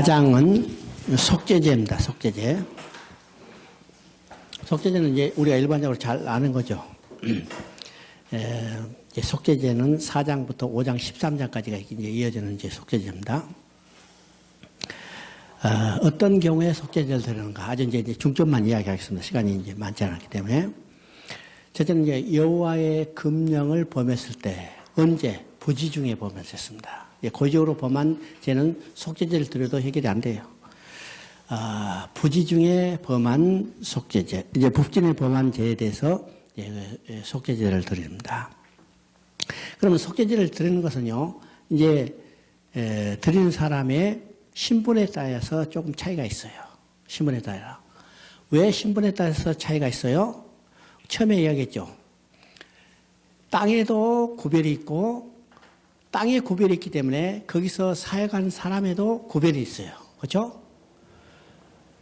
4장은 속죄제입니다. 속죄제. 속죄제는 이제 우리가 일반적으로 잘 아는 거죠. 속죄제는 4장부터 5장, 13장까지가 이제 이어지는 이제 속죄제입니다. 어떤 경우에 속죄제를 드리는가? 아주 이제 중점만 이야기하겠습니다. 시간이 이제 많지 않았기 때문에. 첫째는 이제 여호와의 금령을 범했을 때, 언제? 부지 중에 범했습니다. 고의적으로 범한 죄는 속죄제를 드려도 해결이 안 돼요. 부지 중에 범한 속죄제, 이제 북진에 범한 죄에 대해서 속죄제를 드립니다. 그러면 속죄제를 드리는 것은요, 이제 드리는 사람의 신분에 따라서 조금 차이가 있어요. 신분에 따라. 왜 신분에 따라서 차이가 있어요? 처음에 이야기했죠. 땅에도 구별이 있고 땅에 구별이 있기 때문에 거기서 사역한 사람에도 구별이 있어요. 그렇죠?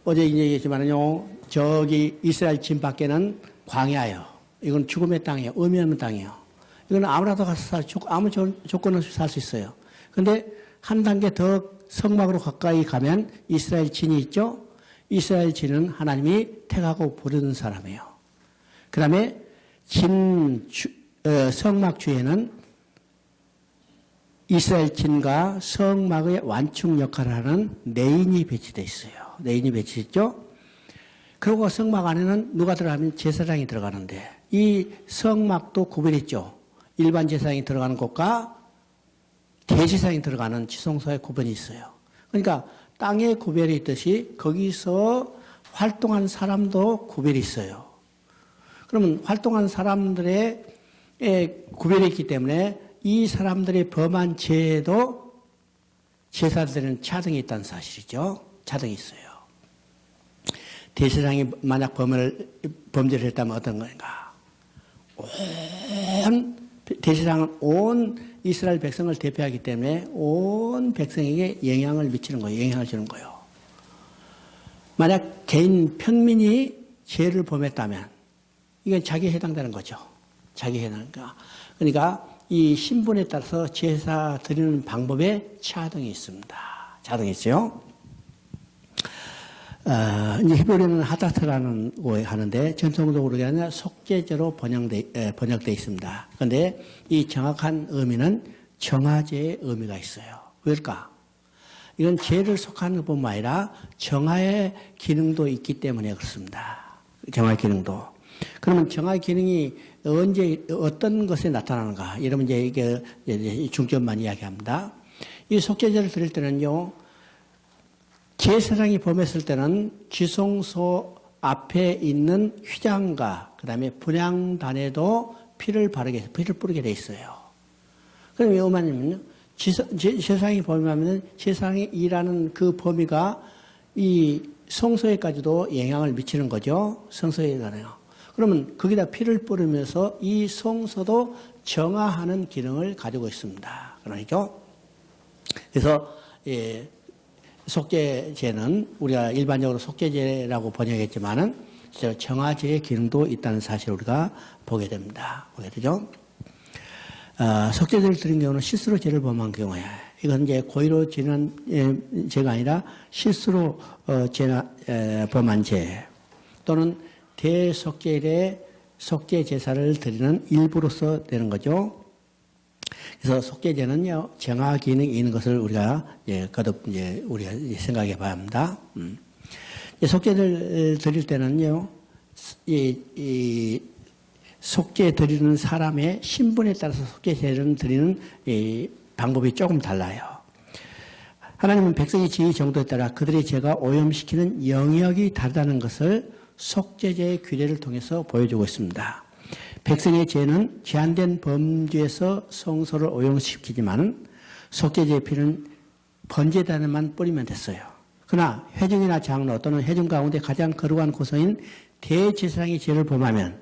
어제 이제 얘기했지만요, 저기 이스라엘 진 밖에는 광야예요. 이건 죽음의 땅이에요. 의미 없는 땅이에요. 이건 아무나도 가서 아무 조건 없이 살 수 있어요. 그런데 한 단계 더 성막으로 가까이 가면 이스라엘 진이 있죠? 이스라엘 진은 하나님이 택하고 부르는 사람이에요. 그 다음에 성막 주에는 이스라엘 진과 성막의 완충 역할을 하는 레인이 배치되어 있어요. 레인이 배치했죠? 그리고 성막 안에는 누가 들어가면 제사장이 들어가는데 이 성막도 구별했죠. 일반 제사장이 들어가는 곳과 대제사장이 들어가는 지성소의 구별이 있어요. 그러니까 땅에 구별이 있듯이 거기서 활동한 사람도 구별이 있어요. 그러면 활동한 사람들의 구별이 있기 때문에 이 사람들이 범한 죄에도 제사들은 차등이 있다는 사실이죠. 차등이 있어요. 대제사장이 만약 범죄를 했다면 어떤 건가? 대제사장은 온 이스라엘 백성을 대표하기 때문에 온 백성에게 영향을 미치는 거예요. 영향을 주는 거예요. 만약 개인 평민이 죄를 범했다면 이건 자기에 해당되는 거죠. 자기에 해당한가. 그러니까 이 신분에 따라서 제사 드리는 방법에 차등이 있습니다. 차등이 있어요. 이제 히브리어는 하다트라는 거 하는데 전통적으로 아니라 속죄제로 번역되어 있습니다. 그런데 이 정확한 의미는 정화제의 의미가 있어요. 왜일까? 이건 죄를 속하는 것뿐만 아니라 정화의 기능도 있기 때문에 그렇습니다. 정화의 기능도. 그러면 정화의 기능이 언제 어떤 것에 나타나는가? 이러면 이제 이게 중점만 이야기합니다. 이 속죄제를 드릴 때는요, 제사장이 범했을 때는 지성소 앞에 있는 휘장과 그다음에 분향단에도 피를 뿌리게 돼 있어요. 그럼 왜 말하냐면요, 제사장이 범하면 제사장이 일하는 그 범위가 이 성소에까지도 영향을 미치는 거죠. 성소에 관해요. 그러면 거기다 피를 뿌리면서 이 성소도 정화하는 기능을 가지고 있습니다. 그러니까 그래서 속죄제는 우리가 일반적으로 속죄제라고 번역했지만은 정화제의 기능도 있다는 사실을 우리가 보게 됩니다. 보게 되죠. 속죄제를 드린 경우는 실수로 죄를 범한 경우에 이건 이제 고의로 지는 죄가 아니라 실수로 범한 죄 또는 대속죄일에 속죄 제사를 드리는 일부로서 되는 거죠. 그래서 속죄제는요, 정화 기능이 있는 것을 우리가 거듭 우리가 생각해 봐야 합니다. 속죄를 드릴 때는요, 이 속죄 드리는 사람의 신분에 따라서 속죄제를 드리는 이 방법이 조금 달라요. 하나님은 백성의 지위 정도에 따라 그들의 죄가 오염시키는 영역이 다르다는 것을 속죄제의 규례를 통해서 보여주고 있습니다. 백성의 죄는 제한된 범죄에서 성소를 오염시키지만 속죄제의 피는 번제단에만 뿌리면 됐어요. 그러나 회중이나 장로 또는 회중 가운데 가장 거룩한 고소인 대제사장이 죄를 범하면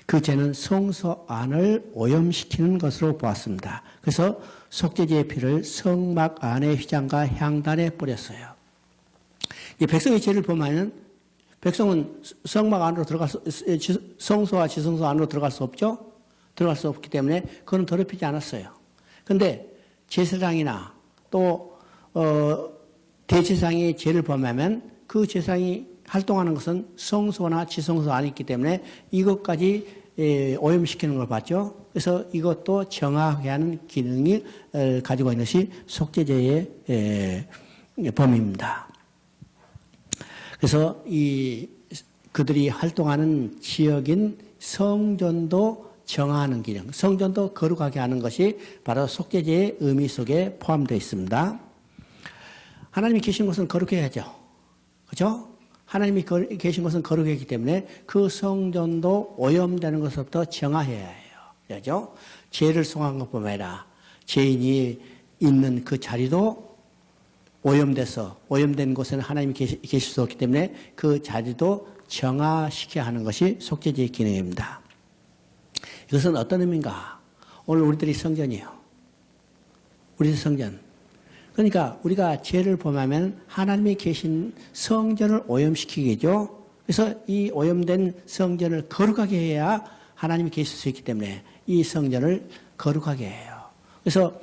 그 죄는 성소 안을 오염시키는 것으로 보았습니다. 그래서 속죄제의 피를 성막 안의 휘장과 향단에 뿌렸어요. 이 백성의 죄를 범하면 백성은 성막 안으로 성소와 지성소 안으로 들어갈 수 없죠? 들어갈 수 없기 때문에 그건 더럽히지 않았어요. 그런데 제사장이나 또 대제사장이 죄를 범하면 그 제사장이 활동하는 것은 성소나 지성소 안에 있기 때문에 이것까지 오염시키는 걸 봤죠. 그래서 이것도 정하게 하는 기능이 가지고 있는 것이 속죄제의 범위입니다. 그래서 그들이 활동하는 지역인 성전도 정하는 기능, 성전도 거룩하게 하는 것이 바로 속죄제의 의미 속에 포함되어 있습니다. 하나님이 계신 곳은 거룩해야죠. 그렇죠? 하나님이 계신 곳은 거룩했기 때문에 그 성전도 오염되는 것부터 정화해야 해요. 그렇죠? 죄를 송한 것뿐만 아니라 죄인이 있는 그 자리도 오염된 곳에는 하나님이 계실 수 없기 때문에 그 자리도 정화시켜야 하는 것이 속죄제의 기능입니다. 이것은 어떤 의미인가? 오늘 우리들이 성전이에요. 우리 성전. 그러니까 우리가 죄를 범하면 하나님이 계신 성전을 오염시키겠죠. 그래서 이 오염된 성전을 거룩하게 해야 하나님이 계실 수 있기 때문에 이 성전을 거룩하게 해요. 그래서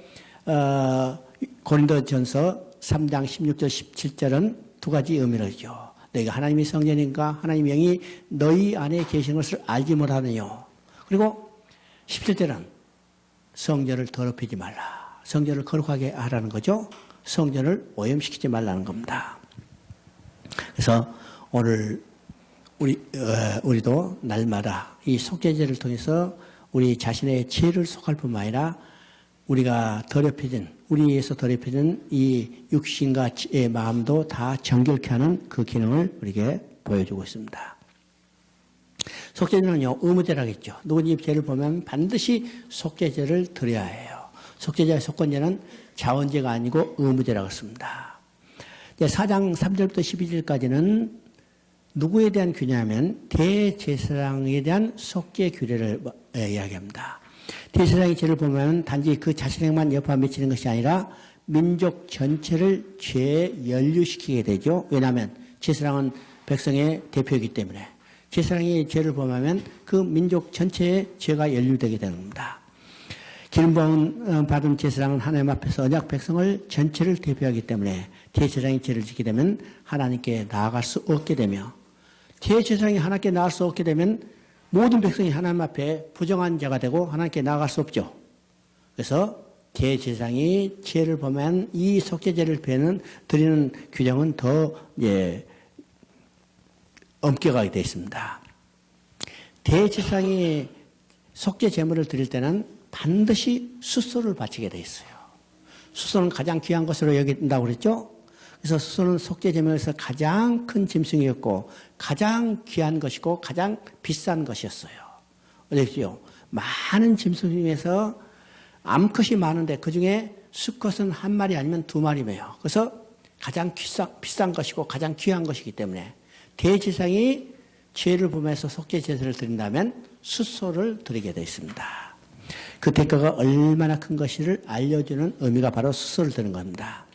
고린도전서 3장 16절 17절은 두 가지 의미를 하죠. 너희가 하나님의 성전인가 하나님의 영이 너희 안에 계신 것을 알지 못하느뇨. 그리고 17절은 성전을 더럽히지 말라. 성전을 거룩하게 하라는 거죠. 성전을 오염시키지 말라는 겁니다. 그래서 오늘 우리도 날마다 이 속죄제를 통해서 우리 자신의 죄를 속할 뿐만 아니라 우리가 우리에서 더럽혀진 이 육신과 마음도 다 정결케 하는 그 기능을 우리에게 보여주고 있습니다. 속죄제는요, 의무제라고 했죠. 누구든지 죄를 보면 반드시 속죄제를 드려야 해요. 속죄제의 속건제는 자원제가 아니고 의무제라고 했습니다. 4장 3절부터 12절까지는 누구에 대한 규례냐면 대제사장에 대한 속죄 규례를 이야기합니다. 대제사장이 죄를 보면 단지 그 자신에게만 여파가 미치는 것이 아니라 민족 전체를 죄에 연루시키게 되죠. 왜냐하면 제사장은 백성의 대표이기 때문에 제사장이 죄를 범하면 그 민족 전체에 죄가 연루되게 되는 겁니다. 기름 받은 제사장은 하나님 앞에서 언약 백성을 전체를 대표하기 때문에 대제사장이 죄를 짓게 되면 하나님께 나아갈 수 없게 되며 대제사장이 하나님께 나아갈 수 없게 되면 모든 백성이 하나님 앞에 부정한 자가 되고 하나님께 나아갈 수 없죠. 그래서 대제사장이 죄를 범한 이 속죄제를 드리는 규정은 더 엄격하게 되어 있습니다. 대제사장이 속죄 제물을 드릴 때는 반드시 숫소를 바치게 되어 있어요. 숫소는 가장 귀한 것으로 여긴다고 그랬죠? 그래서 숫소는 속죄 제물에서 가장 큰 짐승이었고 가장 귀한 것이고 가장 비싼 것이었어요. 어떻게요? 많은 짐승 중에서 암컷이 많은데 그중에 수컷은 한 마리 아니면 두 마리매요. 그래서 가장 비싼 것이고 가장 귀한 것이기 때문에 대제사장이 죄를 범해서 속죄 제사를 드린다면 숫소를 드리게 되어 있습니다. 그 대가가 얼마나 큰 것인지를 알려주는 의미가 바로 숫소를 드는 겁니다.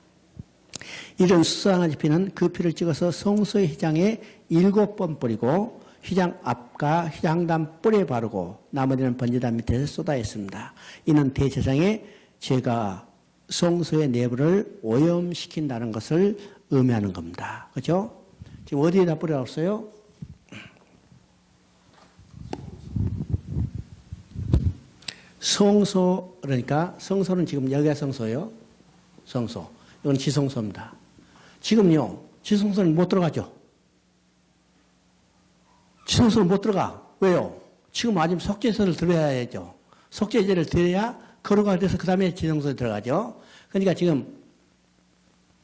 이런 숫소 한 가지 피는 그 피를 찍어서 성소의 휘장에 7번 뿌리고 휘장 앞과 휘장단 뿔에 바르고 나머지는 번제단 밑에서 쏟아했습니다. 이는 대제사장의 죄가 성소의 내부를 오염시킨다는 것을 의미하는 겁니다. 그렇죠? 지금 어디에다 뿌려놨어요? 성소, 그러니까 성소는 지금 여기가 성소예요. 성소. 이건 지성소입니다. 지금요, 지성소는 못 들어가죠. 지성소는 못 들어가. 왜요? 지금 아직 속죄제를 드려야죠. 속죄제를 드려야 거룩하게 돼서 그 다음에 지성소에 들어가죠. 그러니까 지금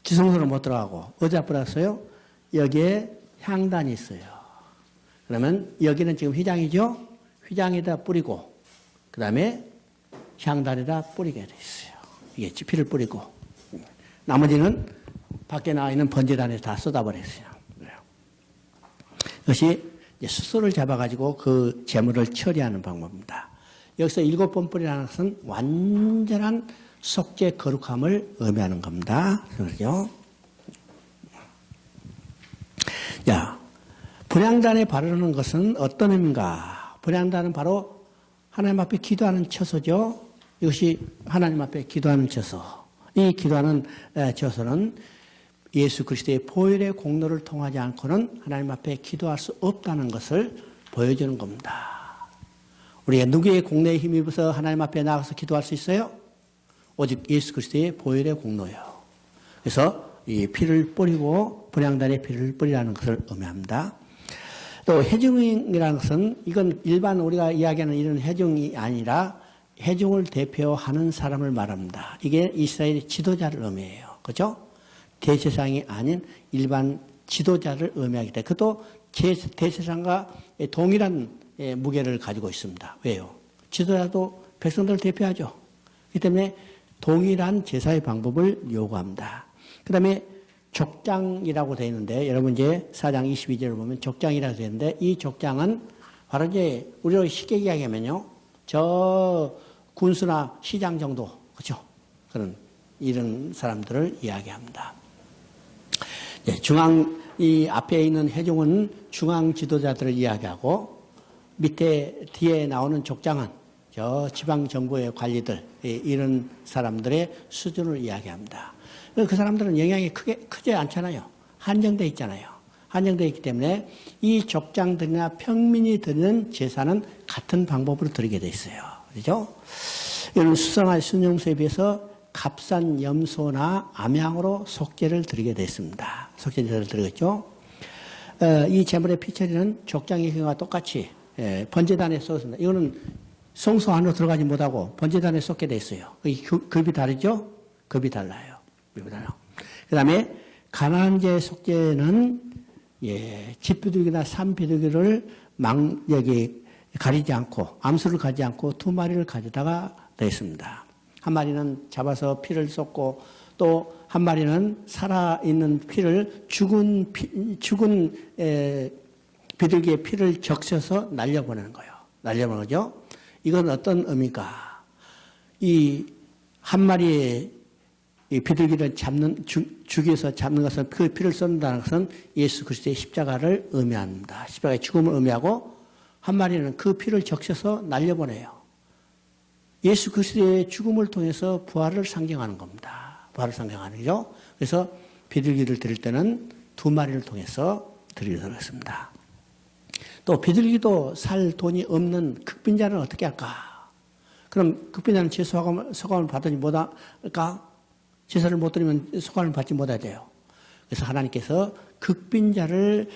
지성소는 못 들어가고 어디다 뿌렸어요? 여기에 향단이 있어요. 그러면 여기는 지금 휘장이죠? 휘장에다 뿌리고 그 다음에 향단에다 뿌리게 돼 있어요. 이게 피를 뿌리고 나머지는 밖에 나와 있는 번제단에 다 쏟아버렸어요. 이것이 숫소를 잡아가지고 그 재물을 처리하는 방법입니다. 여기서 7번 뿌리라는 것은 완전한 속죄 거룩함을 의미하는 겁니다. 그렇죠? 자, 분향단에 바르는 것은 어떤 의미인가? 분향단은 바로 하나님 앞에 기도하는 처소죠. 이것이 하나님 앞에 기도하는 처소. 이 기도하는 처소는 예수 그리스도의 보혈의 공로를 통하지 않고는 하나님 앞에 기도할 수 없다는 것을 보여주는 겁니다. 우리가 누구의 공로에 힘입어서 하나님 앞에 나가서 기도할 수 있어요? 오직 예수 그리스도의 보혈의 공로예요. 그래서 이 피를 뿌리고 분향단에 피를 뿌리라는 것을 의미합니다. 또 해중이라는 것은 이건 일반 우리가 이야기하는 이런 해중이 아니라 해중을 대표하는 사람을 말합니다. 이게 이스라엘의 지도자를 의미해요. 그렇죠? 대제사장이 아닌 일반 지도자를 의미하기 때문에 그것도 대제사장과 동일한 무게를 가지고 있습니다. 왜요? 지도자도 백성들을 대표하죠. 그렇기 때문에 동일한 제사의 방법을 요구합니다. 그 다음에 족장이라고 되어 있는데 여러분 이제 4장 22절을 보면 족장이라고 되어 있는데 이 족장은 바로 이제 우리로 쉽게 이야기하면요. 저 군수나 시장 정도 그렇죠? 그런 이런 사람들을 이야기합니다. 네, 이 앞에 있는 해중은 중앙 지도자들을 이야기하고 밑에 뒤에 나오는 족장은 저 지방 정부의 관리들 이런 사람들의 수준을 이야기합니다. 그 사람들은 영향이 크지 않잖아요. 한정되어 있잖아요. 한정되어 있기 때문에 이 족장들이나 평민이 드리는 제사는 같은 방법으로 드리게 돼 있어요. 그렇죠? 이런 수상한 순영수에 비해서 값싼 염소나 암양으로 속죄를 드리게 됐습니다. 속죄 제사를 드리겠죠. 이 제물의 피처리는 족장의 경우와 똑같이 번제단에 쏟습니다. 이거는 성소 안으로 들어가지 못하고 번제단에 쏟게 돼 있어요. 급이 다르죠? 급이 달라요. 그 다음에 가난제 속죄는 집비둘기나 산비둘기를 여기 가리지 않고 암수를 가지 않고 2마리를 가져다가 냈습니다. 한 마리는 잡아서 피를 쏟고 또 한 마리는 살아있는 피를 죽은 비둘기의 피를 적셔서 날려보내는 거예요. 날려보내는 거죠. 이건 어떤 의미가? 이 한 마리의 이 비둘기를 죽여서 잡는 것은 그 피를 쏟는다는 것은 예수 그리스도의 십자가를 의미합니다. 십자가의 죽음을 의미하고 한 마리는 그 피를 적셔서 날려보내요. 예수 그리스도의 죽음을 통해서 부활을 상징하는 겁니다. 부활을 상징하는 거죠. 그래서 비둘기를 드릴 때는 2마리를 통해서 드리도록 했습니다. 또 비둘기도 살 돈이 없는 극빈자는 어떻게 할까? 그럼 극빈자는 제소감을 받으니 못할까? 제사를 못 드리면 소감을 받지 못하대요. 그래서 하나님께서 극빈자를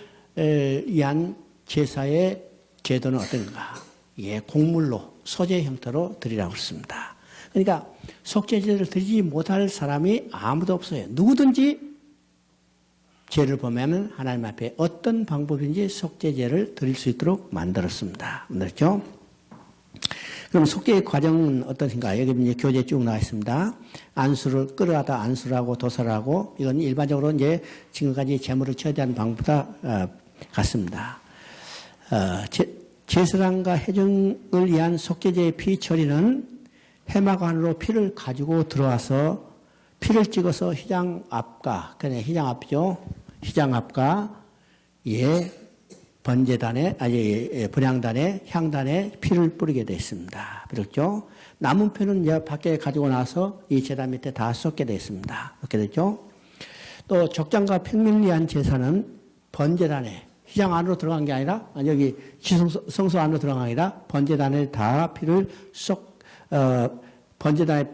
위한 제사의 제도는 어떤가? 예, 곡물로 소제 형태로 드리라고 했습니다. 그러니까 속죄제를 드리지 못할 사람이 아무도 없어요. 누구든지 죄를 범하면 하나님 앞에 어떤 방법인지 속죄제를 드릴 수 있도록 만들었습니다. 그렇죠? 그럼 속죄의 과정은 어떠신가? 여기 이제 교재 쭉 나와 있습니다. 안수를 끌어가다 안수를 하고 도사를 하고 이건 일반적으로 이제 지금까지 제물을 처리하는 방법보다 같습니다. 제사장과 해중을 위한 속죄제의 피 처리는 해막 안으로 피를 가지고 들어와서 피를 찍어서 휘장 앞과, 그냥 휘장 앞이죠. 휘장 앞과 번제단에, 분향단에, 향단에 피를 뿌리게 되어 있습니다. 그렇죠? 남은 피는 이제 밖에 가지고 나서 이 제단 밑에 다 쏟게 되어 있습니다. 그렇게 됐죠? 또 족장과 평민을 위한 제사는 번제단에, 휘장 안으로 들어간 게 아니라, 여기 성소 안으로 들어간 게 아니라 번제단에 다 피를 번제단에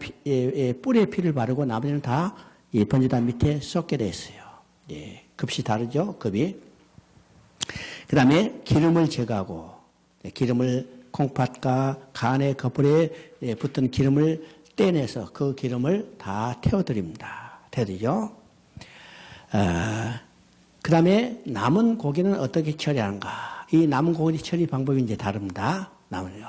뿌리에 피를 바르고 나머지는 다 이 번제단 밑에 쏟게 되어 있어요. 예, 급이 다르죠? 급이. 그 다음에 기름을 제거하고 기름을 콩팥과 간의 거풀에 붙은 기름을 떼내서 그 기름을 다 태워드립니다. 태워드리죠. 그 다음에 남은 고기는 어떻게 처리하는가? 이 남은 고기 처리 방법이 이제 다릅니다. 남은요.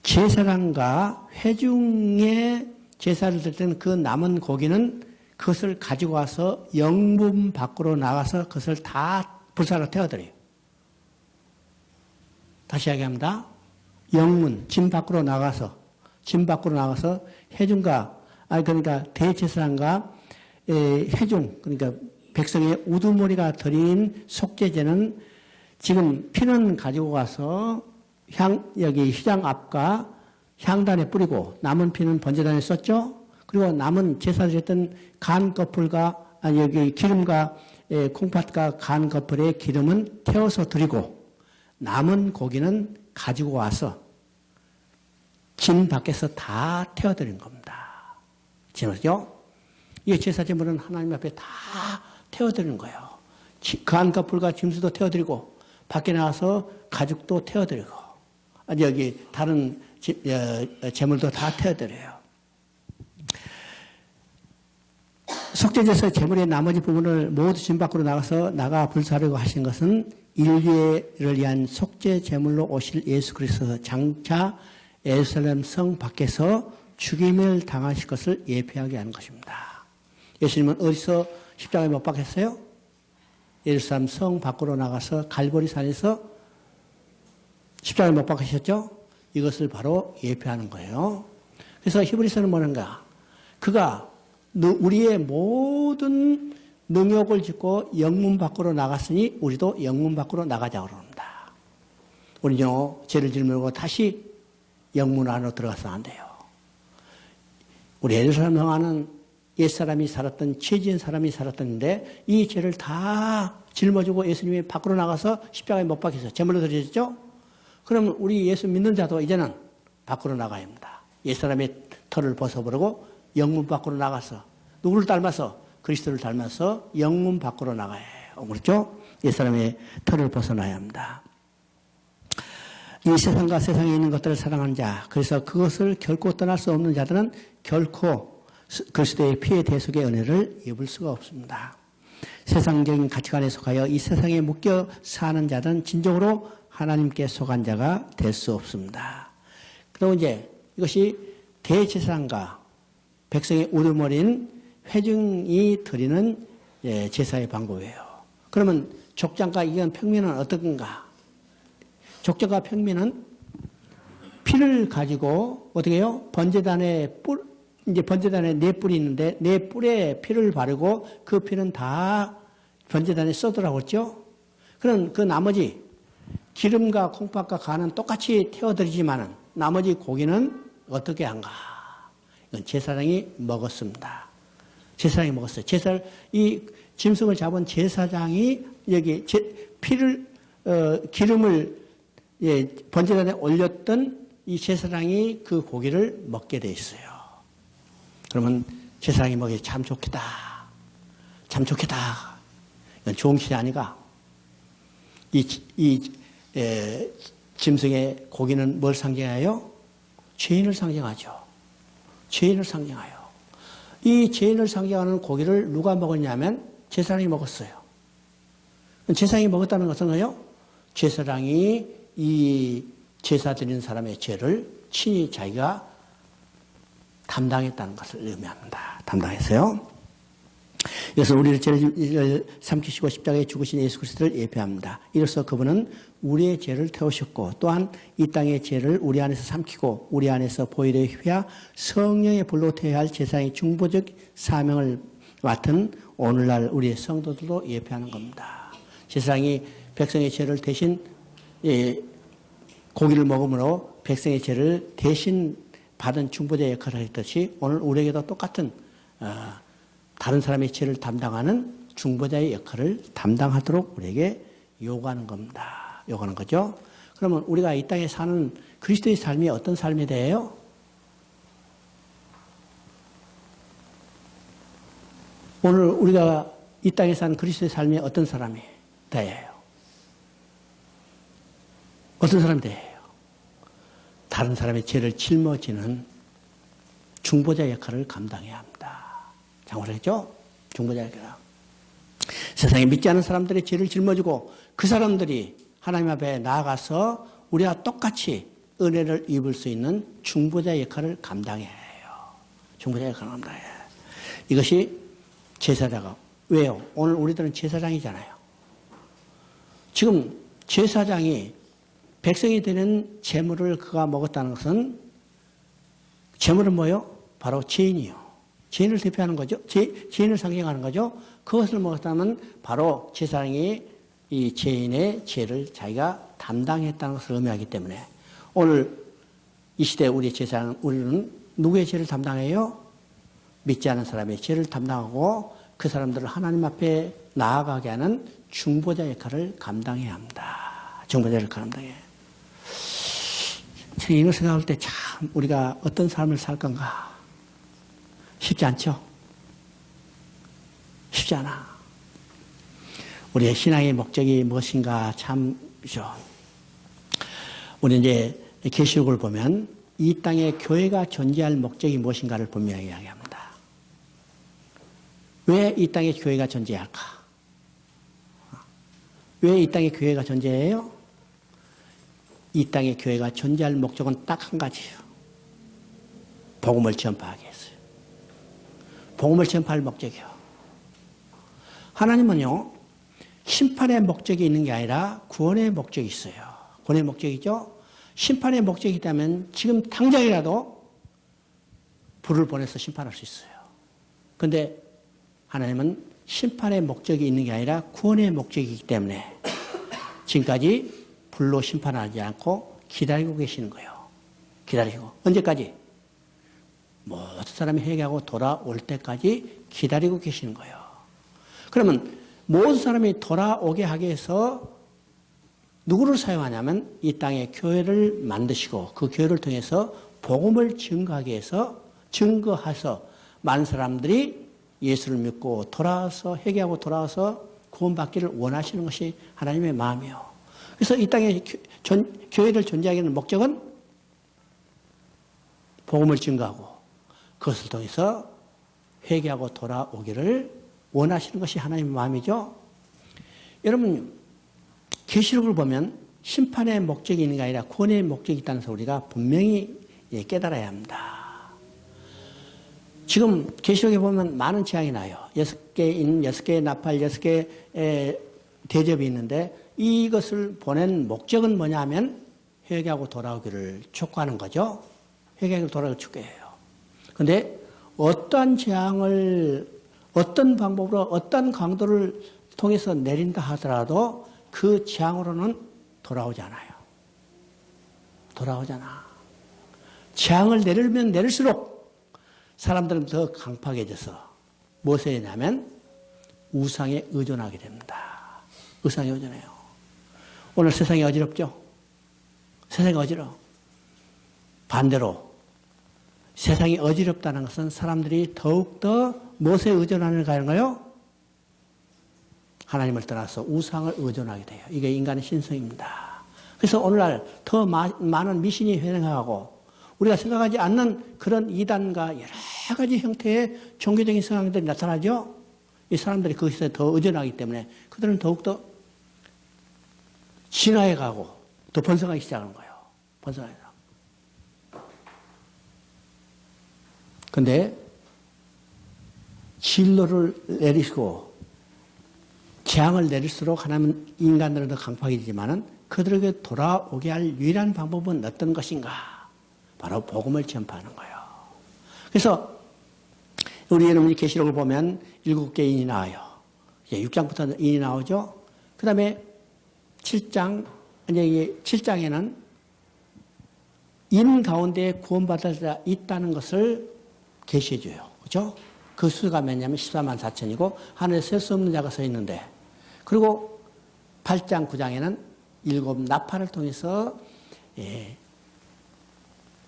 제사장과 회중의 제사를 드릴 때는 그 남은 고기는 그것을 가지고 와서 영문 밖으로 나가서 그것을 다 불사로 태워드려요. 다시 이야기합니다. 영문, 진 밖으로 나가서 회중과, 그러니까 대제사장과 회중, 그러니까 백성의 우두머리가 드린 속죄제는 지금 피는 가지고 가서 여기 휘장 앞과 향단에 뿌리고 남은 피는 번제단에 썼죠? 그리고 남은 제사 드렸던 간 거풀과 여기 기름과 콩팥과 간 거풀의 기름은 태워서 드리고 남은 고기는 가지고 와서 진 밖에서 다 태워드린 겁니다. 진호죠? 이 제사 제물은 하나님 앞에 다 태워드리는 거예요. 간 거풀과 짐수도 태워드리고 밖에 나가서 가죽도 태워드리고 여기 다른 제물도 다 태워드려요. 속죄제사 제물의 나머지 부분을 모두 진 밖으로 나가 불사르고 하신 것은 인류를 위한 속죄 제물로 오실 예수 그리스도 장차 예루살렘 성 밖에서 죽임을 당하실 것을 예표하게 하는 것입니다. 예수님은 어디서 십자가에 못 박혔어요? 예루살렘 성 밖으로 나가서 갈보리 산에서 십자가에 못 박히셨죠? 이것을 바로 예표하는 거예요. 그래서 히브리서는 뭐는가? 그가 우리의 모든 능욕을 짓고 영문 밖으로 나갔으니 우리도 영문 밖으로 나가자고 그럽니다. 우리는요, 죄를 짊어지고 다시 영문 안으로 들어가서는 안 돼요. 우리 예루살렘 성 안은 옛사람이 살았던 죄 지은 사람이 살았던데 이 죄를 다 짊어지고 예수님이 밖으로 나가서 십자가에 못 박혀서 제물로 드려졌죠? 그러면 우리 예수 믿는 자도 이제는 밖으로 나가야 합니다. 옛사람의 털을 벗어버리고 영문 밖으로 나가서 누구를 닮아서? 그리스도를 닮아서 영문 밖으로 나가야 해요. 그렇죠? 옛사람의 털을 벗어나야 합니다. 이 세상과 세상에 있는 것들을 사랑하는 자, 그래서 그것을 결코 떠날 수 없는 자들은 결코 그리스도의 피의 대속의 은혜를 입을 수가 없습니다. 세상적인 가치관에 속하여 이 세상에 묶여 사는 자들은 진정으로 하나님께 속한 자가 될 수 없습니다. 그리고 이제 이것이 대제사장과 백성의 우두머리인 회중이 드리는 제사의 방법이에요. 그러면 족장과 이건 평민은 어떤 건가? 족장과 평민은 피를 가지고 어떻게 해요? 번제단에 이제 번제단에 네 뿔이 있는데 네 뿔에 피를 바르고 그 피는 다 번제단에 쏟으라고 했죠? 그럼 그 나머지 기름과 콩팥과 간은 똑같이 태워드리지만은 나머지 고기는 어떻게 한가? 이건 제사장이 먹었습니다. 제사장이 먹었어요. 이 짐승을 잡은 제사장이 여기 기름을 번제단에 올렸던 이 제사장이 그 고기를 먹게 돼 있어요. 그러면 제사장이 먹기 참 좋겠다. 참 좋겠다. 이건 좋은 것이 아니가. 짐승의 고기는 뭘 상징해요? 죄인을 상징하죠. 죄인을 상징해요. 이 죄인을 상징하는 고기를 누가 먹었냐면 제사장이 먹었어요. 제사장이 먹었다는 것은 뭐예요? 제사장이 이 제사 드리는 사람의 죄를 친히 자기가 담당했다는 것을 의미합니다. 담당했어요. 그래서 우리를 죄를 삼키시고 십자가에 죽으신 예수 그리스도를 예표합니다. 이로써 그분은 우리의 죄를 태우셨고 또한 이 땅의 죄를 우리 안에서 삼키고 우리 안에서 보혈에 휘하 성령의 불로 태워야 할 제사의 중보적 사명을 맡은 오늘날 우리의 성도들도 예표하는 겁니다. 제사장이 백성의 죄를 대신 고기를 먹음으로 백성의 죄를 대신 받은 중보자 역할을 했듯이 오늘 우리에게도 똑같은 다른 사람의 죄를 담당하는 중보자의 역할을 담당하도록 우리에게 요구하는 겁니다. 요구하는 거죠. 그러면 우리가 이 땅에 사는 그리스도의 삶이 어떤 삶에 대해요? 오늘 우리가 이 땅에 사는 그리스도의 삶이 어떤 사람이 대해요? 어떤 사람이 대해요? 다른 사람의 죄를 짊어지는 중보자 역할을 감당해야 합니다. 장고하겠죠? 중보자 역할. 세상에 믿지 않은 사람들의 죄를 짊어지고 그 사람들이 하나님 앞에 나아가서 우리와 똑같이 은혜를 입을 수 있는 중보자 역할을 감당해야 해요. 중보자 역할을 감당해야 해요. 이것이 제사자가 왜요? 오늘 우리들은 제사장이잖아요. 지금 제사장이 백성이 되는 재물을 그가 먹었다는 것은 재물은 뭐예요? 바로 죄인이요. 죄인을 대표하는 거죠. 죄인을 상징하는 거죠. 그것을 먹었다면 바로 제사장이 이 죄인의 죄를 자기가 담당했다는 것을 의미하기 때문에 오늘 이 시대 우리 제사장 우리는 누구의 죄를 담당해요? 믿지 않은 사람의 죄를 담당하고 그 사람들을 하나님 앞에 나아가게 하는 중보자 역할을 감당해야 합니다. 중보자 역할을 감당해. 이런 생각할 때 참 우리가 어떤 삶을 살 건가 쉽지 않죠? 쉽지 않아. 우리의 신앙의 목적이 무엇인가 참죠. 우리 이제 계시록을 보면 이 땅에 교회가 존재할 목적이 무엇인가를 분명히 이야기합니다. 왜 이 땅에 교회가 존재할까? 왜 이 땅에 교회가 존재해요? 이 땅에 교회가 존재할 목적은 딱 한 가지예요. 복음을 전파하기 위해서요. 복음을 전파할 목적이요. 하나님은요, 심판의 목적이 있는 게 아니라 구원의 목적이 있어요. 구원의 목적이죠. 심판의 목적이 있다면 지금 당장이라도 불을 보내서 심판할 수 있어요. 그런데 하나님은 심판의 목적이 있는 게 아니라 구원의 목적이기 때문에 지금까지 불로 심판하지 않고 기다리고 계시는 거예요. 기다리고. 언제까지? 모든 사람이 회개하고 돌아올 때까지 기다리고 계시는 거예요. 그러면 모든 사람이 돌아오게 하기 위해서 누구를 사용하냐면 이 땅에 교회를 만드시고 그 교회를 통해서 복음을 증거하기 위해서 증거해서 많은 사람들이 예수를 믿고 돌아와서 회개하고 돌아와서 구원받기를 원하시는 것이 하나님의 마음이에요. 그래서 이 땅에 교회를 존재하게 하는 목적은 복음을 증거하고 그것을 통해서 회개하고 돌아오기를 원하시는 것이 하나님의 마음이죠. 여러분 계시록을 보면 심판의 목적이 있는 게 아니라 구원의 목적이 있다는 것을 우리가 분명히 깨달아야 합니다. 지금 계시록에 보면 많은 재앙이 나요. 6개의 나팔, 6개의 대접이 있는데 이것을 보낸 목적은 뭐냐 하면 회개하고 돌아오기를 촉구하는 거죠. 회개하고 돌아오기를 촉구해요. 그런데 어떠한 재앙을 어떤 방법으로 어떤 강도를 통해서 내린다 하더라도 그 재앙으로는 돌아오지 않아요. 돌아오잖아. 재앙을 내리면 내릴수록 사람들은 더 강팍해져서 무엇에 되냐면 우상에 의존하게 됩니다. 우상에 의존해요. 오늘 세상이 어지럽죠? 세상이 어지러워. 반대로 세상이 어지럽다는 것은 사람들이 더욱더 무엇에 의존하는가 하는 거요? 하나님을 떠나서 우상을 의존하게 돼요. 이게 인간의 신성입니다. 그래서 오늘날 더 많은 미신이 회행하고 우리가 생각하지 않는 그런 이단과 여러 가지 형태의 종교적인 성향들이 나타나죠. 이 사람들이 거기서 더 의존하기 때문에 그들은 더욱더 진화해 가고 더 번성하기 시작하는 거예요. 번성하기 시작. 그런데 진로를 내리시고 재앙을 내릴수록 하나님은 인간들은 더 강팍해지지만은 그들에게 돌아오게 할 유일한 방법은 어떤 것인가? 바로 복음을 전파하는 거예요. 그래서 우리 여러분이 계시록을 보면 7개 인이 나와요. 6장부터 인이 나오죠. 그 다음에 7장에는 인 가운데 구원받을 자 있다는 것을 계시해줘요. 그죠? 그 수가 몇냐면 14만 4천이고 하늘에 셀 수 없는 자가 서 있는데 그리고 8장 9장에는 7 나팔을 통해서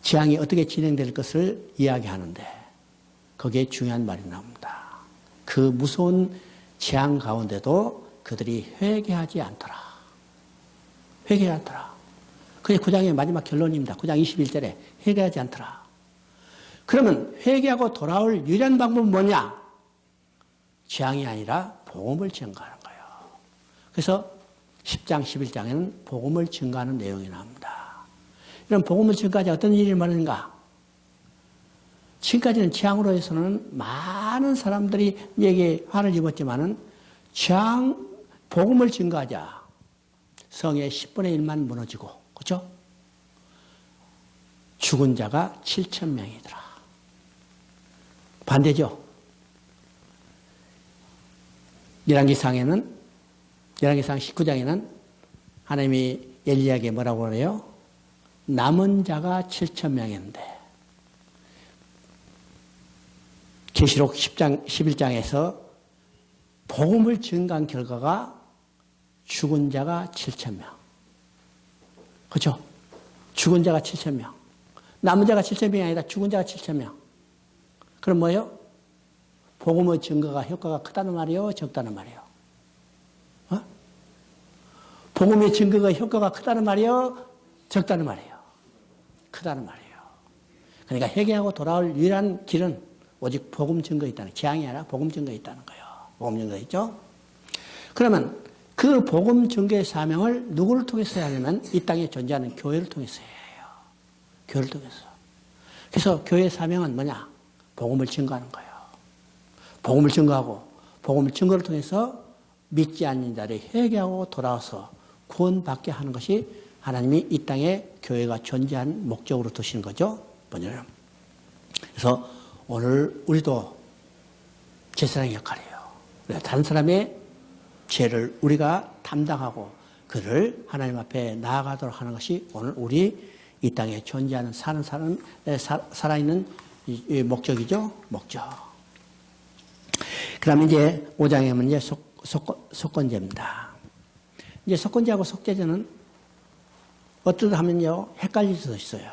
재앙이 어떻게 진행될 것을 이야기하는데 거기에 중요한 말이 나옵니다. 그 무서운 재앙 가운데도 그들이 회개하지 않더라. 회개하지 않더라. 그게 9장의 마지막 결론입니다. 9장 21절에 회개하지 않더라. 그러면 회개하고 돌아올 유일한 방법은 뭐냐? 재앙이 아니라 복음을 증거하는 거예요. 그래서 10장, 11장에는 복음을 증거하는 내용이 나옵니다. 이런 복음을 증거하지 어떤 일이 말하는가? 지금까지는 재앙으로 해서는 많은 사람들이 여기에 화를 입었지만은 복음을 증거하자. 성의 10분의 1만 무너지고, 그렇죠? 죽은 자가 7,000명이더라. 반대죠. 열왕기상 19장에는 하나님이 엘리야에게 뭐라고 그래요? 남은 자가 7,000명이었는데 계시록 10장, 11장에서 복음을 증거한 결과가 죽은 자가 7,000명. 그렇죠? 죽은 자가 7,000명. 남은 자가 7,000명이 아니라 죽은 자가 7,000명. 그럼 뭐예요? 복음의 증거가 효과가 크다는 말이요? 적다는 말이요? 복음의 증거가 효과가 크다는 말이요? 적다는 말이에요? 크다는 말이에요. 그러니까 회개하고 돌아올 유일한 길은 오직 복음 증거에 있다는, 재앙이 아니라 복음 증거에 있다는 거예요. 복음 증거 있죠? 그러면 그 복음 증거의 사명을 누구를 통해서 해야 하냐면 이 땅에 존재하는 교회를 통해서 해야 해요. 교회를 통해서. 그래서 교회의 사명은 뭐냐? 복음을 증거하는 거예요. 복음을 증거하고 복음을 증거를 통해서 믿지 않는 자를 회개하고 돌아와서 구원받게 하는 것이 하나님이 이 땅에 교회가 존재하는 목적으로 두시는 거죠. 뭐냐면. 그래서 오늘 우리도 제사장의 역할이에요. 다른 사람의 죄를 우리가 담당하고 그를 하나님 앞에 나아가도록 하는 것이 오늘 우리 이 땅에 존재하는 살아있는 이 목적이죠. 목적. 그 다음에 이제 5장에 하면 이제 속건제입니다. 이제 속건제하고 속죄제는 어떠다 하면요, 헷갈릴 수도 있어요.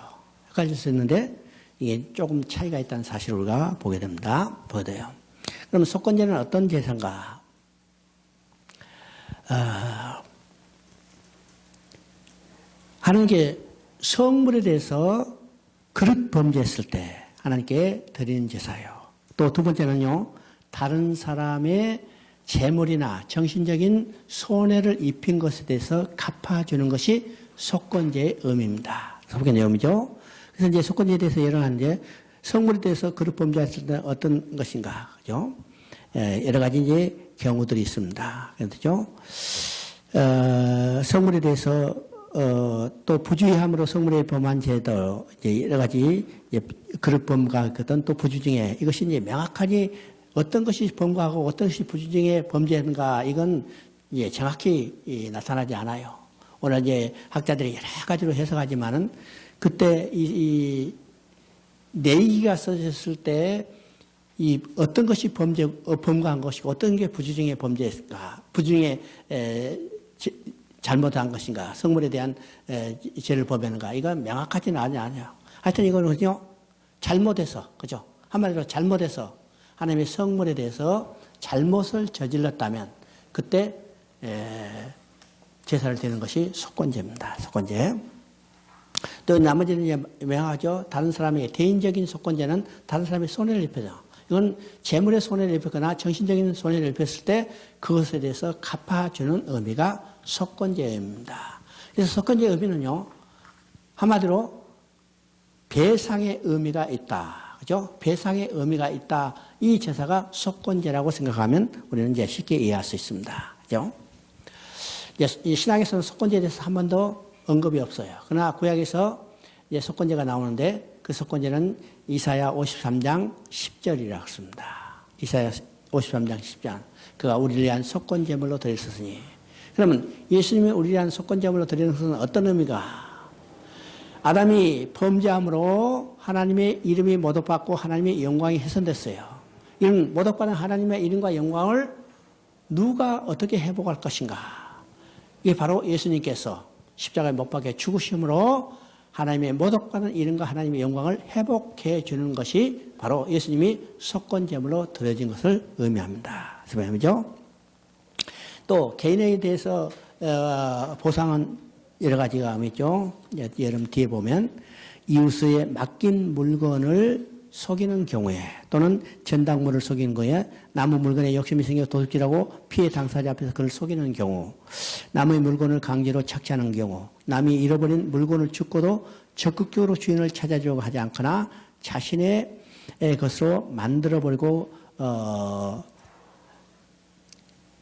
헷갈릴 수 있는데 이게 조금 차이가 있다는 사실을 우리가 보게 됩니다. 보게 돼요. 그럼 속건제는 어떤 제사인가? 하나님께 성물에 대해서 그릇 범죄했을 때 하나님께 드리는 제사예요. 또 두 번째는요, 다른 사람의 재물이나 정신적인 손해를 입힌 것에 대해서 갚아주는 것이 속건제의 의미입니다. 속건제의 의미죠. 그래서 이제 속건제에 대해서 예를 하는데 성물에 대해서 그릇 범죄했을 때 어떤 것인가, 그죠? 여러 가지 이제 경우들이 있습니다. 그렇죠? 성물에 대해서 또 부주의함으로 성물에 범한 죄도 이제 여러 가지 그릇 범과거든 또 부주 중에 이것이 이제 명확하게 어떤 것이 범과하고 어떤 것이 부주 중에 범죄인가 이건 이제 정확히 나타나지 않아요. 오늘 이제 학자들이 여러 가지로 해석하지만은 그때 이 내기가 써졌을 때 이 어떤 것이 범과한 것이고 어떤 게 부주 중에 범죄인가, 부주 중에 잘못한 것인가, 성물에 대한 죄를 범했는가, 이건 명확하지는 않아요. 하여튼 이거는요, 잘못해서, 그죠? 한마디로 잘못해서 하나님의 성물에 대해서 잘못을 저질렀다면 그때 제사를 드리는 것이 속건제입니다. 속건제. 또 나머지는 이제 명하죠. 다른 사람에게 개인적인 속건제는 다른 사람의 손해를 입혀서 이건 재물의 손해를 입혔거나 정신적인 손해를 입혔을 때 그것에 대해서 갚아주는 의미가 속건제입니다. 그래서 속건제의 의미는요, 한마디로 배상의 의미가 있다. 그죠? 배상의 의미가 있다. 이 제사가 속건제라고 생각하면 우리는 이제 쉽게 이해할 수 있습니다. 그죠? 이 신약에서는 속건제에 대해서 한 번도 언급이 없어요. 그러나 구약에서 이제 속건제가 나오는데 그 속건제는 이사야 53장 10절이라고 했습니다. 이사야 53장 10절. 그가 우리를 위한 속건제물로 드렸으니. 그러면 예수님이 우리를 위한 속건제물로 드리는 것은 어떤 의미가? 아담이 범죄함으로 하나님의 이름이 모독받고 하나님의 영광이 훼손됐어요. 이런 모독받은 하나님의 이름과 영광을 누가 어떻게 회복할 것인가? 이게 바로 예수님께서 십자가에 못 박혀 죽으심으로 하나님의 모독받은 이름과 하나님의 영광을 회복해 주는 것이 바로 예수님이 속건제물로 드려진 것을 의미합니다. 무슨 의미죠? 또 개인에 대해서 보상은 여러 가지가 있죠. 여러분 뒤에 보면 이웃의 맡긴 물건을 속이는 경우에 또는 전당물을 속이는 거에 남의 물건에 욕심이 생겨 도둑질하고 피해 당사자 앞에서 그를 속이는 경우, 남의 물건을 강제로 착취하는 경우, 남이 잃어버린 물건을 죽고도 적극적으로 주인을 찾아주려고 하지 않거나 자신의 것으로 만들어버리고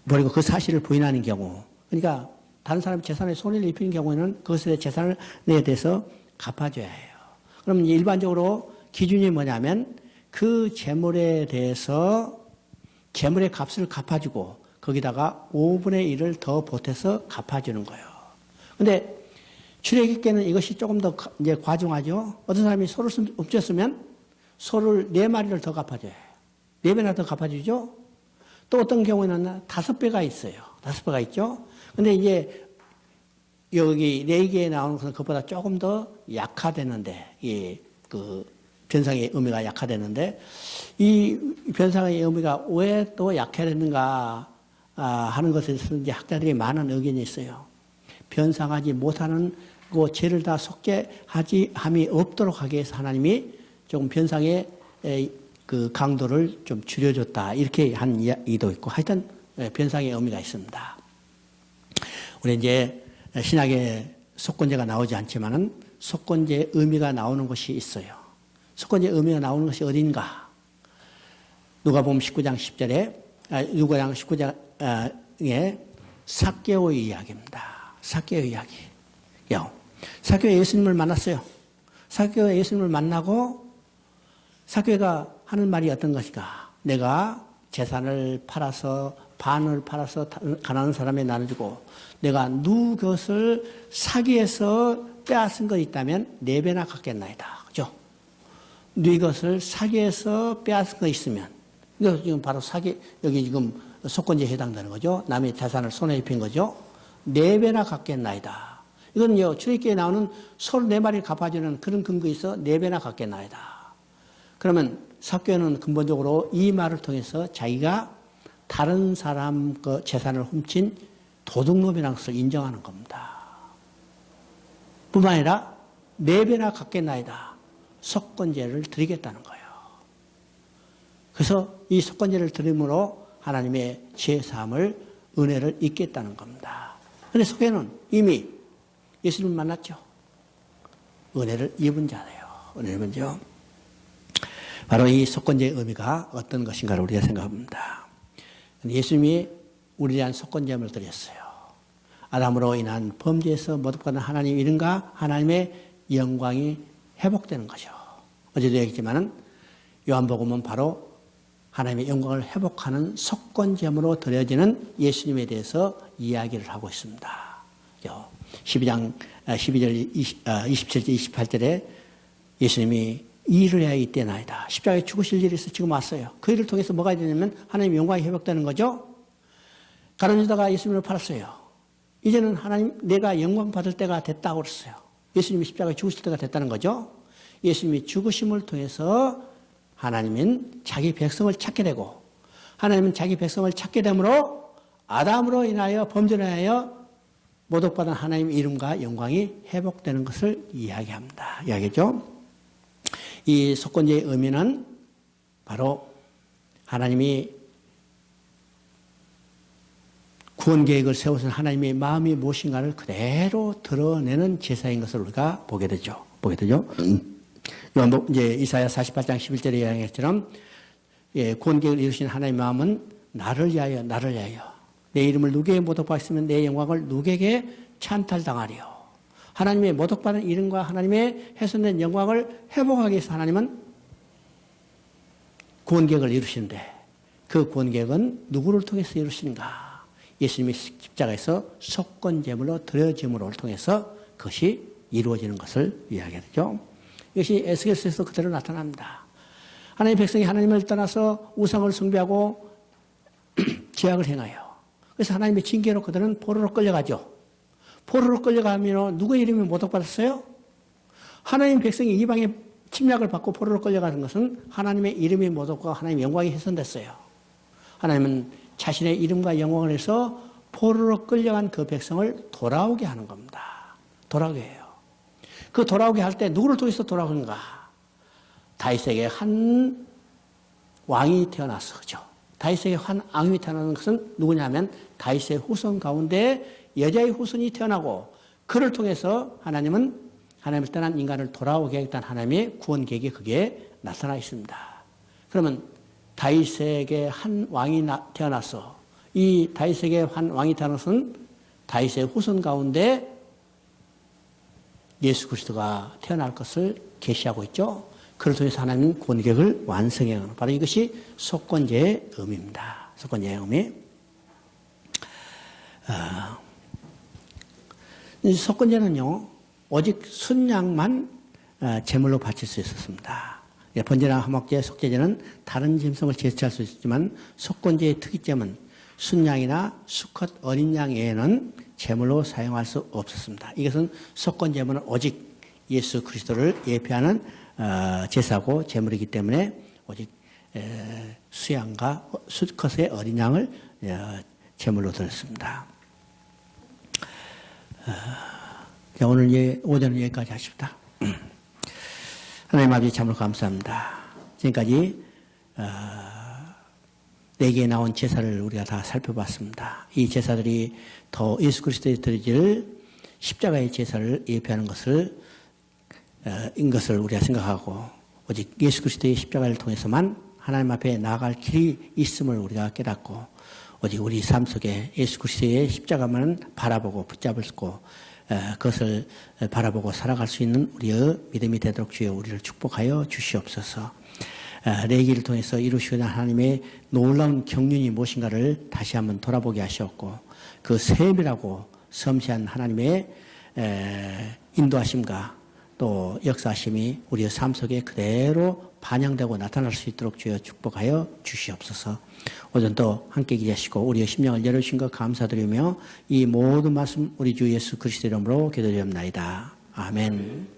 버리고 그 사실을 부인하는 경우, 그러니까 다른 사람의 재산에 손해를 입히는 경우에는 그것에 재산에 대해서 갚아줘야 해요. 그럼 일반적으로 기준이 뭐냐면 그 재물에 대해서 재물의 값을 갚아주고 거기다가 5분의 1을 더 보태서 갚아주는 거예요. 근데 출애굽기에는 이것이 조금 더 이제 과중하죠. 어떤 사람이 소를 훔쳤으면 소를 4마리를 더 갚아줘야 해요. 4배나 더 갚아주죠. 또 어떤 경우에는 5배가 있어요. 5배가 있죠. 근데 이제 여기 4개에 나오는 것은 그것보다 조금 더 약화되는데, 그 변상의 의미가 약화되는데, 이 변상의 의미가 왜 또 약화되는가 하는 것에 대해서 이제 학자들이 많은 의견이 있어요. 변상하지 못하는 그 죄를 다 속죄하지 함이 없도록 하기 위해서 하나님이 조금 변상의 그 강도를 좀 줄여줬다. 이렇게 한 이야기도 있고, 하여튼 변상의 의미가 있습니다. 우리 이제 신약에 속건제가 나오지 않지만은 속건제의 의미가 나오는 것이 있어요. 속건제의 의미가 나오는 것이 어딘가? 누가복음 19장 10절에, 누가복음 19장에 삭개오의 이야기입니다. 삭개오의 이야기. 삭개오가 예수님을 만났어요. 삭개오가 예수님을 만나고 삭개오가 하는 말이 어떤 것인가? 내가 재산을 팔아서 반을 팔아서 가난한 사람에 나눠주고 내가 누 것을 사기해서 빼앗은 것 있다면 4배나 갚겠나이다. 그죠? 네 것을 사기해서 빼앗은 거 있으면 이거 지금 바로 사기 여기 지금 속건제에 해당되는 거죠. 남의 재산을 손에 입힌 거죠. 4배나 갚겠나이다. 이건 출애굽기에 나오는 소를 4마리를 갚아주는 그런 근거에 있어 4배나 갚겠나이다. 그러면 삭개오는 근본적으로 이 말을 통해서 자기가 다른 사람 그 재산을 훔친 도둑놈이라는 것을 인정하는 겁니다. 뿐만 아니라 4배나 갚겠나이다. 속건제를 드리겠다는 거예요. 그래서 이 속건제를 드림으로 하나님의 죄사함을 은혜를 잊겠다는 겁니다. 그런데 삭개오는 이미 예수님을 만났죠. 은혜를 입은 자예요. 은혜를 입은 자. 바로 이 속건제의 의미가 어떤 것인가를 우리가 생각합니다. 예수님이 우리에 대한 속건제함을 드렸어요. 아담으로 인한 범죄에서 모독받는 하나님 이름과 하나님의 영광이 회복되는 거죠. 어제도 얘기했지만은 요한복음은 바로 하나님의 영광을 회복하는 속건제함으로 드려지는 예수님에 대해서 이야기를 하고 있습니다. 12장 12절 27절 28절에 예수님이 이 일을 해야 이때나이다. 십자가에 죽으실 일이 있어 지금 왔어요. 그 일을 통해서 뭐가 되냐면 하나님의 영광이 회복되는 거죠. 가룟 유다가 예수님을 팔았어요. 이제는 하나님 내가 영광 받을 때가 됐다고 그랬어요. 예수님이 십자가에 죽으실 때가 됐다는 거죠. 예수님이 죽으심을 통해서 하나님은 자기 백성을 찾게 되고 하나님은 자기 백성을 찾게 되므로 아담으로 인하여 범죄로 인하여 모독받은 하나님의 이름과 영광이 회복되는 것을 이야기합니다. 이야기죠. 이 속건제의 의미는 바로 하나님이 구원 계획을 세우신 하나님의 마음이 무엇인가를 그대로 드러내는 제사인 것을 우리가 보게 되죠. 이제 이사야 48장 11절에 이야기했처럼 구원 계획을 이루신 하나님의 마음은 나를 위하여 내 이름을 누구에게 모독받았으면 내 영광을 누구에게 찬탈당하리요. 하나님의 모독받은 이름과 하나님의 훼손된 영광을 회복하기 위해서 하나님은 구원 계획을 이루시는데 그 구원 계획은 누구를 통해서 이루시는가? 예수님이 십자가에서 속건제물로 드려짐으로 통해서 그것이 이루어지는 것을 이야기하죠. 이것이 에스겔서에서 그대로 나타납니다. 하나님의 백성이 하나님을 떠나서 우상을 숭배하고 죄악을 행하여 그래서 하나님의 징계로 그들은 포로로 끌려가죠. 포로로 끌려가면 누구의 이름이 모독받았어요? 하나님 백성이 이방의 침략을 받고 포로로 끌려가는 것은 하나님의 이름이 모독과 하나님의 영광이 훼손됐어요. 하나님은 자신의 이름과 영광을 해서 포로로 끌려간 그 백성을 돌아오게 하는 겁니다. 돌아오게 해요. 그 돌아오게 할 때 누구를 통해서 돌아오는가? 다윗에게 한 왕이 태어났어. 그죠? 다윗에게 한 왕이 태어나는 것은 누구냐면 다윗의 후손 가운데 여자의 후손이 태어나고 그를 통해서 하나님은 하나님을 떠난 인간을 돌아오게 하겠다는 하나님의 구원 계획이 그게 나타나 있습니다. 그러면 다윗에게 한 왕이 태어나서 이 다윗에게 한 왕이 태어나서는 다윗의 후손 가운데 예수 그리스도가 태어날 것을 계시하고 있죠. 그를 통해서 하나님은 구원 계획을 완성해 가는 바로 이것이 속건제의 의미입니다. 속건제의 의미. 이 속건제는요 오직 순양만 제물로 바칠 수 있었습니다. 번제나 화목제, 속죄제는 다른 짐승을 제사할 수 있지만 속건제의 특이점은 순양이나 수컷 어린 양 외에는 제물로 사용할 수 없었습니다. 이것은 속건제물은 오직 예수 그리스도를 예표하는 제사고 제물이기 때문에 오직 수양과 수컷의 어린 양을 제물로 드렸습니다. 오늘 오전은 여기까지 하십니다. 하나님 아버지 참으로 감사합니다. 지금까지 4개에 나온 제사를 우리가 다 살펴봤습니다. 이 제사들이 더 예수 그리스도에 드려질 십자가의 제사를 예표하는 인 것을 우리가 생각하고 오직 예수 그리스도의 십자가를 통해서만 하나님 앞에 나아갈 길이 있음을 우리가 깨닫고 오직 우리 삶 속에 예수 그리스도의 십자가만 바라보고 붙잡고 그것을 바라보고 살아갈 수 있는 우리의 믿음이 되도록 주여 우리를 축복하여 주시옵소서. 레위기를 통해서 이루시는 하나님의 놀라운 경륜이 무엇인가를 다시 한번 돌아보게 하셨고 그 세밀하고 섬세한 하나님의 인도하심과 또 역사하심이 우리의 삶 속에 그대로 반영되고 나타날 수 있도록 주여 축복하여 주시옵소서. 오전도 함께 기자시고 우리의 심령을 열어주신 것 감사드리며 이 모든 말씀 우리 주 예수 그리스도 이름으로 기도드리옵나이다. 아멘.